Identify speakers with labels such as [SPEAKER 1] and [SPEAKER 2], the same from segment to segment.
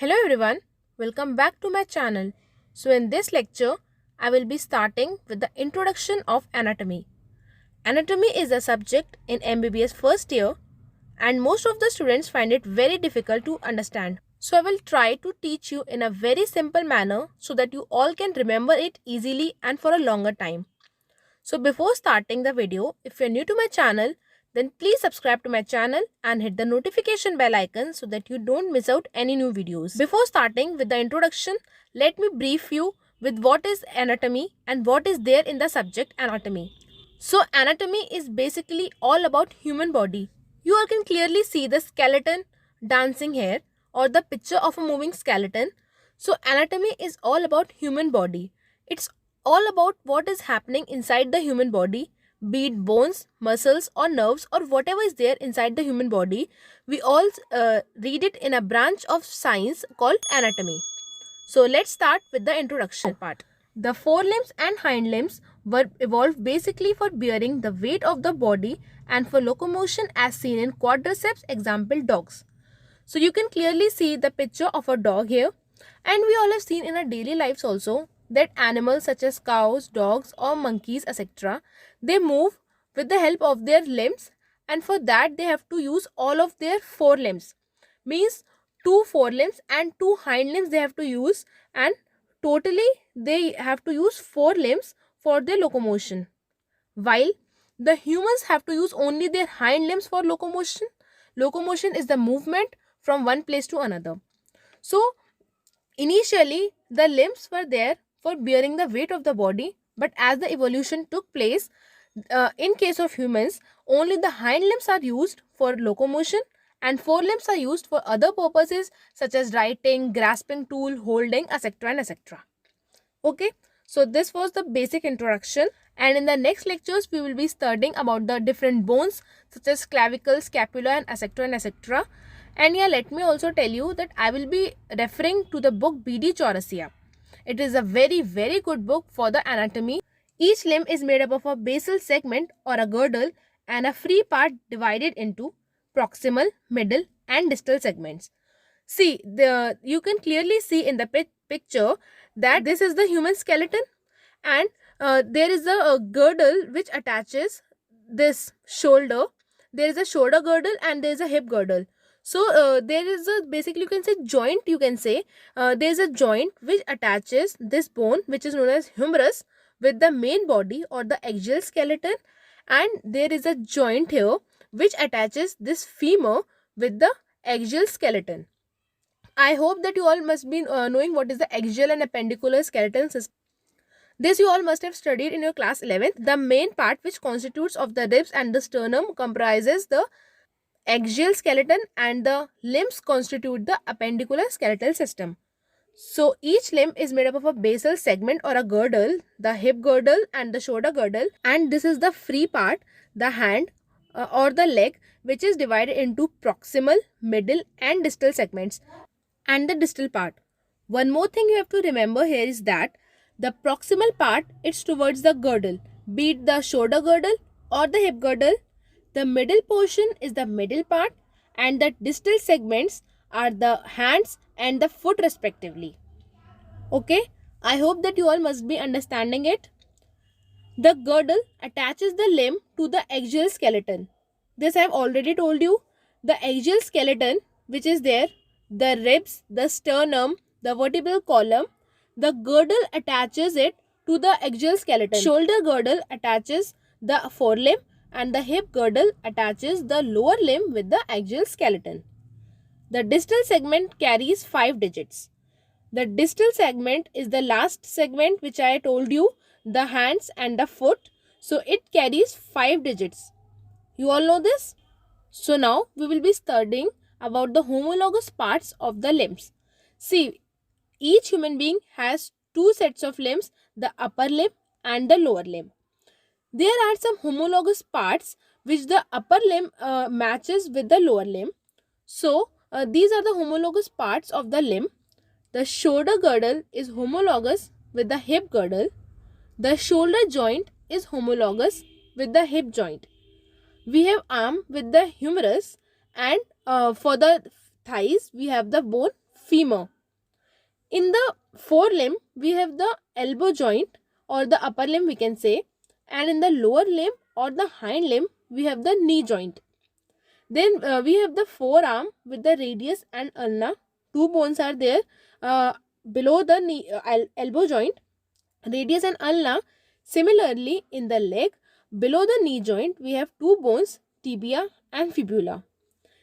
[SPEAKER 1] Hello everyone, welcome back to my channel. So in this lecture, I will be starting with the introduction of anatomy. Anatomy is a subject in MBBS first year and most of the students find it very difficult to understand. So I will try to teach you in a very simple manner so that you all can remember it easily and for a longer time. So before starting the video, if you're new to my channel, then please subscribe to my channel and hit the notification bell icon so that you don't miss out any new videos. Before starting with the introduction, let me brief you with what is anatomy and what is there in the subject anatomy. So anatomy is basically all about human body. You all can clearly see the skeleton dancing here or the picture of a moving skeleton. So anatomy is all about human body. It's all about what is happening inside the human body, be it bones, muscles or nerves or whatever is there inside the human body. We all read it in a branch of science called anatomy. So let's start with the introduction part. The forelimbs and hind limbs were evolved basically for bearing the weight of the body and for locomotion as seen in quadriceps, example dogs. So you can clearly see the picture of a dog here, and we all have seen in our daily lives also that animals such as cows, dogs or monkeys etc. they move with the help of their limbs, and for that they have to use all of their forelimbs. Means two forelimbs and two hind limbs they have to use, and totally they have to use four limbs for their locomotion. While the humans have to use only their hind limbs for locomotion. Locomotion is the movement from one place to another. So initially the limbs were there for bearing the weight of the body, but as the evolution took place, in case of humans, only the hind limbs are used for locomotion and forelimbs are used for other purposes such as writing, grasping tool, holding, etc. and etc. Okay, so this was the basic introduction, and in the next lectures we will be studying about the different bones such as clavicle, scapula and etc. and etc. And yeah, let me also tell you that I will be referring to the book BD Chaurasia. It is a very good book for the anatomy. Each limb is made up of a basal segment or a girdle and a free part divided into proximal, middle and distal segments. See, you can clearly see in the picture that this is the human skeleton, and there is a girdle which attaches this shoulder. There is a shoulder girdle and there is a hip girdle. So there is a, basically you can say joint, you can say there is a joint which attaches this bone which is known as humerus with the main body or the axial skeleton, and there is a joint here which attaches this femur with the axial skeleton. I hope that you all must be knowing what is the axial and appendicular skeleton system. This you all must have studied in your class 11th. The main part which constitutes of the ribs and the sternum comprises the axial skeleton and the limbs constitute the appendicular skeletal system. So each limb is made up of a basal segment or a girdle, the hip girdle and the shoulder girdle, and this is the free part, the hand or the leg, which is divided into proximal, middle and distal segments, and the distal part. One more thing you have to remember here is that the proximal part is towards the girdle, be it the shoulder girdle or the hip girdle. The middle portion is the middle part, and the distal segments are the hands and the foot respectively. Okay, I hope that you all must be understanding it. The girdle attaches the limb to the axial skeleton. This I have already told you. The axial skeleton which is there, the ribs, the sternum, the vertebral column, the girdle attaches it to the axial skeleton. Shoulder girdle attaches the forelimb and the hip girdle attaches the lower limb with the axial skeleton. The distal segment carries 5 digits. The distal segment is the last segment which I told you, the hands and the foot. So it carries 5 digits. You all know this? So now we will be studying about the homologous parts of the limbs. See, each human being has 2 sets of limbs, the upper limb and the lower limb. There are some homologous parts which the upper limb matches with the lower limb. So these are the homologous parts of the limb. The shoulder girdle is homologous with the hip girdle. The shoulder joint is homologous with the hip joint. We have arm with the humerus, and for the thighs we have the bone femur. In the forelimb, we have the elbow joint or the upper limb we can say, and in the lower limb or the hind limb, we have the knee joint. Then we have the forearm with the radius and ulna. Two bones are there below the knee, elbow joint, radius and ulna. Similarly, in the leg, below the knee joint, we have two bones, tibia and fibula.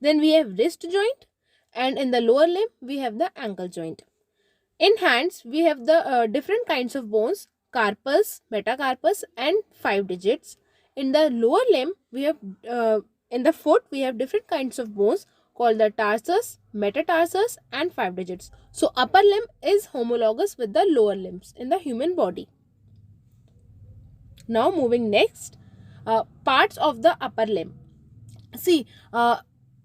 [SPEAKER 1] Then we have wrist joint, and in the lower limb, we have the ankle joint. In hands, we have the different kinds of bones, carpus, metacarpus and 5 digits. In the lower limb, we have in the foot, we have different kinds of bones called the tarsus, metatarsus and 5 digits. So upper limb is homologous with the lower limbs in the human body. Now moving next, parts of the upper limb. See,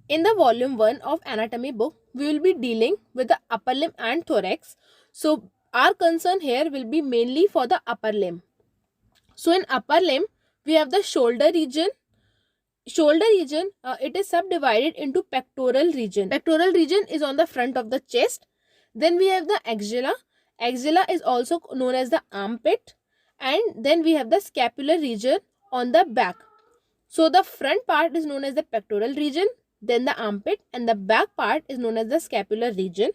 [SPEAKER 1] in the volume 1 of anatomy book, we will be dealing with the upper limb and thorax. So our concern here will be mainly for the upper limb. So in upper limb, we have the shoulder region. Shoulder region, it is subdivided into pectoral region. Pectoral region is on the front of the chest. Then we have the axilla. Axilla is also known as the armpit. And then we have the scapular region on the back. So the front part is known as the pectoral region, then the armpit, and the back part is known as the scapular region.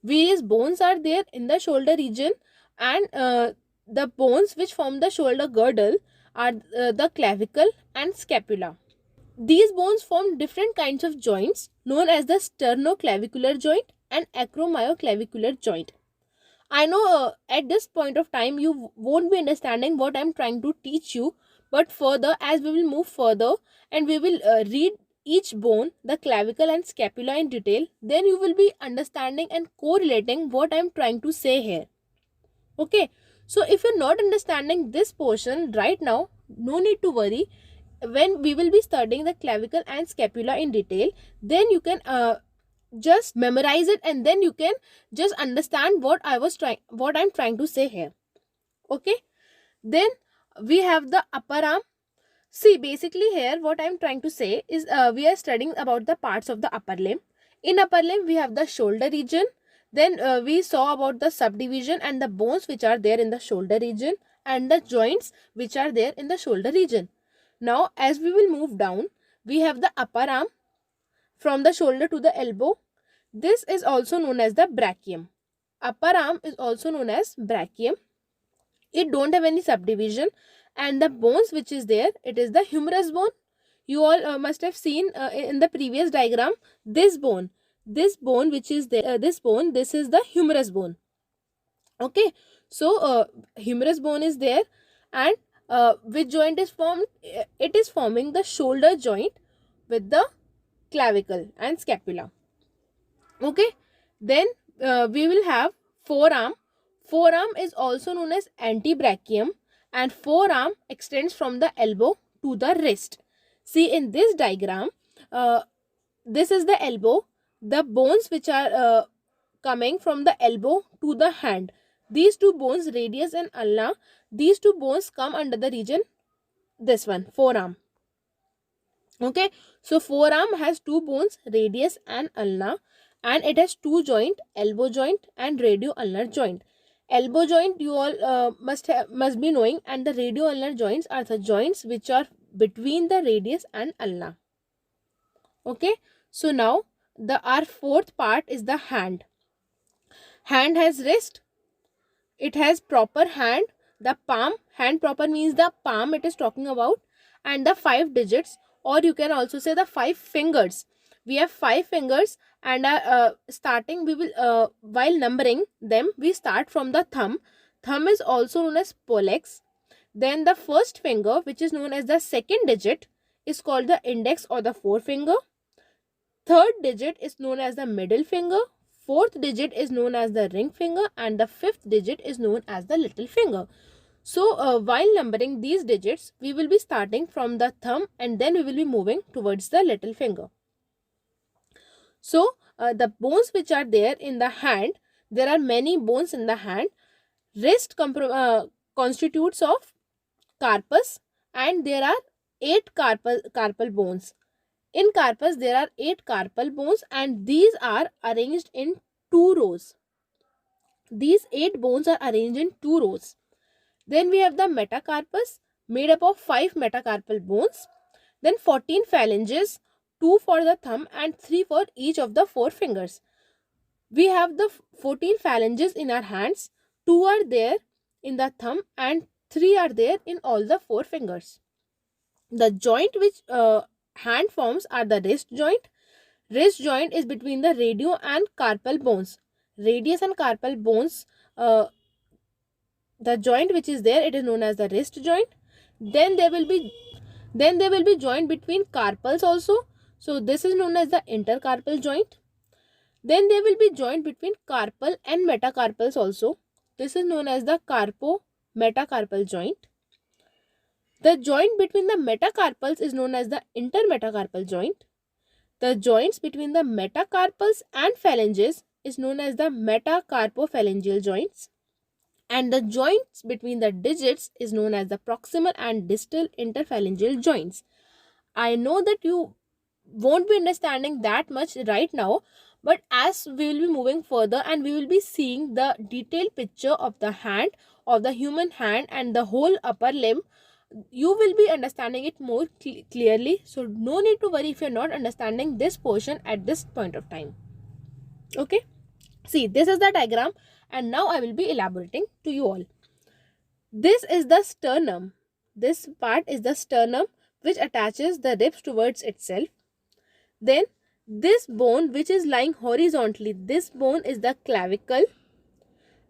[SPEAKER 1] Various bones are there in the shoulder region, and the bones which form the shoulder girdle are the clavicle and scapula. These bones form different kinds of joints known as the sternoclavicular joint and acromyoclavicular joint. I know at this point of time you won't be understanding what I am trying to teach you, but further, as we will move further and we will read each bone, the clavicle and scapula in detail, then you will be understanding and correlating what I am trying to say here. Okay, so if you're not understanding this portion right now, no need to worry. When we will be studying the clavicle and scapula in detail, then you can just memorize it and then you can just understand what I'm trying to say here. Okay, then we have the upper arm. See, basically here what I'm trying to say is we are studying about the parts of the upper limb. In upper limb, we have the shoulder region. Then we saw about the subdivision and the bones which are there in the shoulder region and the joints which are there in the shoulder region. Now, as we will move down, we have the upper arm from the shoulder to the elbow. This is also known as the brachium. Upper arm is also known as brachium. It don't have any subdivision, and the bones which is there, it is the humerus bone. You all must have seen in the previous diagram this bone which is there, this is the humerus bone. Okay, so humerus bone is there, and which joint is formed? It is forming the shoulder joint with the clavicle and scapula. Okay, then we will have forearm. Forearm is also known as antebrachium, and forearm extends from the elbow to the wrist. See, in this diagram, this is the elbow. The bones which are coming from the elbow to the hand, these two bones, radius and ulna, these two bones come under the region, this one, forearm. Okay, so forearm has two bones, radius and ulna, and it has two joint, elbow joint and radioulnar joint. Elbow joint you all must be knowing, and the radioulnar joints are the joints which are between the radius and ulna. Okay, so now our fourth part is the hand. Hand has wrist. It has proper hand, the palm. Hand proper means the palm it is talking about, and the 5 digits, or you can also say the 5 fingers. We have 5 fingers, and starting we will while numbering them, we start from the thumb. Thumb is also known as pollex. Then the first finger, which is known as the second digit, is called the index or the forefinger. Third digit is known as the middle finger. Fourth digit is known as the ring finger, and the fifth digit is known as the little finger. So while numbering these digits, we will be starting from the thumb and then we will be moving towards the little finger. So the bones which are there in the hand, there are many bones in the hand. Wrist constitutes of carpus, and there are 8 carpal bones. In carpus, there are 8 carpal bones, and these are arranged in 2 rows. These 8 bones are arranged in 2 rows. Then we have the metacarpus made up of 5 metacarpal bones. Then 14 phalanges, 2 for the thumb and 3 for each of the 4 fingers. We have the 14 phalanges in our hands. 2 are there in the thumb and 3 are there in all the 4 fingers. The joint which hand forms are the wrist joint. Wrist joint is between the radio and carpal bones. Radius and carpal bones, the joint which is there, it is known as the wrist joint. Then there will be joint between carpals also. So this is known as the intercarpal joint. Then there will be joint between carpal and metacarpals also. This is known as the carpo-metacarpal joint. The joint between the metacarpals is known as the intermetacarpal joint. The joints between the metacarpals and phalanges is known as the metacarpophalangeal joints. And the joints between the digits is known as the proximal and distal interphalangeal joints. I know that you won't be understanding that much right now, but as we will be moving further and we will be seeing the detailed picture of the hand, of the human hand and the whole upper limb, you will be understanding it more clearly. So no need to worry if you're not understanding this portion at this point of time. Okay, see, this is the diagram and now I will be elaborating to you all. This is the sternum. This part is the sternum which attaches the ribs towards itself. Then this bone which is lying horizontally, this bone is the clavicle,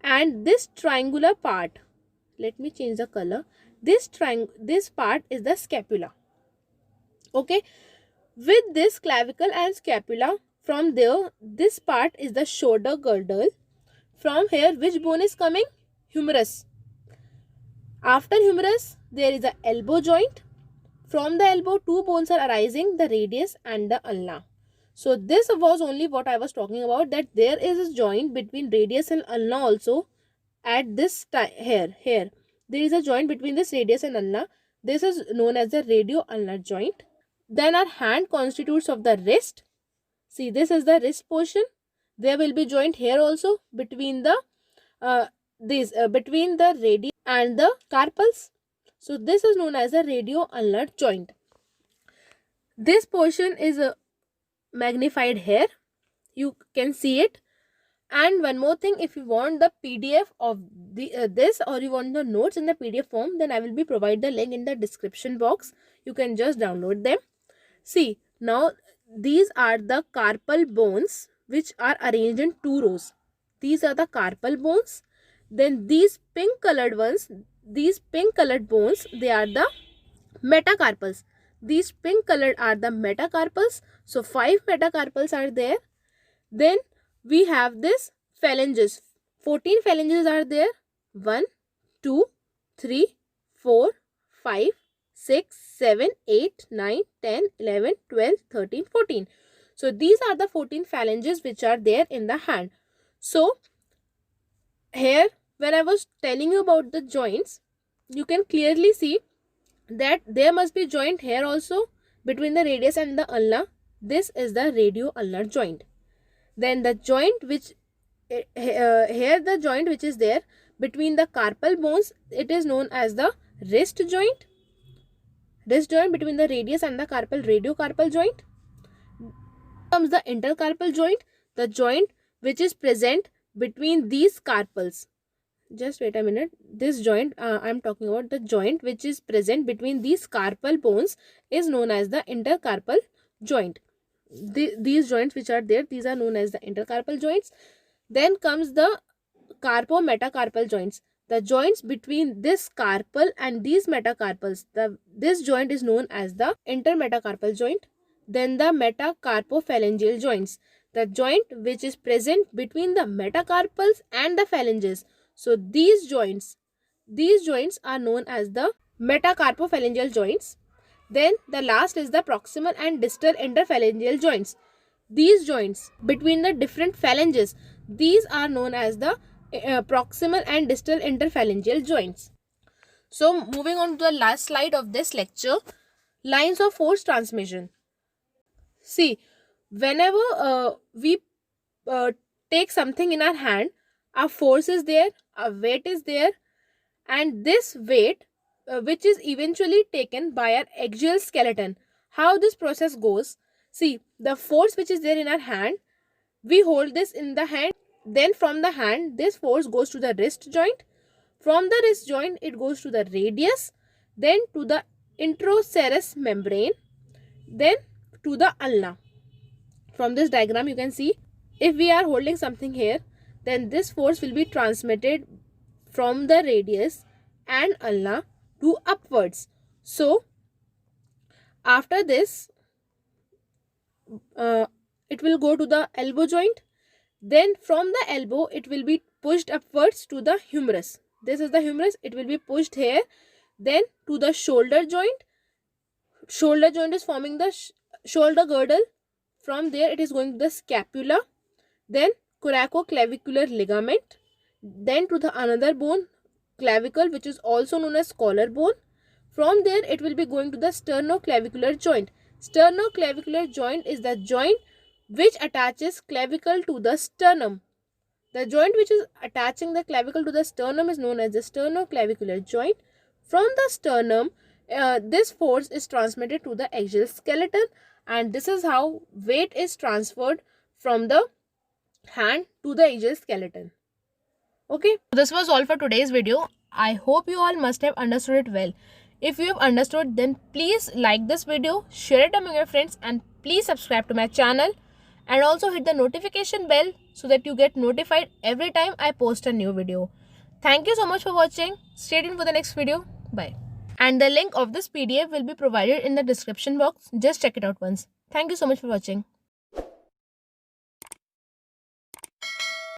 [SPEAKER 1] and this triangular part, let me change the color, this part is the scapula. Okay, with this clavicle and scapula, from there this part is the shoulder girdle. From here which bone is coming? Humerus. After humerus there is the elbow joint. From the elbow 2 bones are arising, the radius and the ulna. So this was only what I was talking about, that there is a joint between radius and ulna also at this here. There is a joint between this radius and ulna. This is known as the radio-ulnar joint. Then our hand constitutes of the wrist. See, this is the wrist portion. There will be joint here also between the between the radii and the carpals. So this is known as a radio-ulnar joint. This portion is magnified here. You can see it. And one more thing, if you want the PDF of this, or you want the notes in the PDF form, then I will be provide the link in the description box. You can just download them. See, now these are the carpal bones which are arranged in 2 rows. These are the carpal bones. Then these pink colored ones, these pink colored bones, they are the metacarpals. These pink colored are the metacarpals. So 5 metacarpals are there. Then we have this phalanges. 14 phalanges are there. 1, 2, 3, 4, 5, 6, 7, 8, 9, 10, 11, 12, 13, 14. So these are the 14 phalanges which are there in the hand. So here when I was telling you about the joints, you can clearly see that there must be joint here also between the radius and the ulna. This is the radio-ulnar joint. Then the joint which here the joint which is there between the carpal bones, it is known as the wrist joint. Wrist joint between the radius and the carpal, radiocarpal joint. Comes the intercarpal joint, the joint which is present between these carpals. Just wait a minute. This joint, I am talking about the joint which is present between these carpal bones is known as the intercarpal joint. These joints which are there, these are known as the intercarpal joints. Then comes the carpo-metacarpal joints. The joints between this carpal and these metacarpals, this joint is known as the intermetacarpal joint. Then the metacarpophalangeal joints, the joint which is present between the metacarpals and the phalanges. So these joints are known as the metacarpophalangeal joints. Then the last is the proximal and distal interphalangeal joints. These joints between the different phalanges, these are known as the proximal and distal interphalangeal joints. So moving on to the last slide of this lecture, lines of force transmission. See, whenever we take something in our hand, our force is there, our weight is there, and this weight which is eventually taken by our axial skeleton. How this process goes? See, the force which is there in our hand, we hold this in the hand, then from the hand this force goes to the wrist joint, from the wrist joint it goes to the radius, then to the interoserous membrane, then to the ulna. From this diagram you can see, if we are holding something here, then this force will be transmitted from the radius and ulna to upwards. So after this it will go to the elbow joint, then from the elbow it will be pushed upwards to the humerus. This is the humerus, it will be pushed here, then to the shoulder joint. Shoulder joint is forming the shoulder girdle. From there it is going to the scapula, then coracoclavicular ligament, then to the another bone, clavicle, which is also known as collarbone. From there it will be going to the sternoclavicular joint. Sternoclavicular joint is the joint which attaches clavicle to the sternum. The joint which is attaching the clavicle to the sternum is known as the sternoclavicular joint. From the sternum, this force is transmitted to the axial skeleton, and this is how weight is transferred from the hand to the axial skeleton. Okay, this was all for today's video. I hope you all must have understood it well. If you have understood, then please like this video, share it among your friends, and please subscribe to my channel, and also hit the notification bell so that you get notified every time I post a new video. Thank you so much for watching. Stay tuned for the next video. Bye. And the link of this PDF will be provided in the description box. Just check it out once. Thank you so much for watching.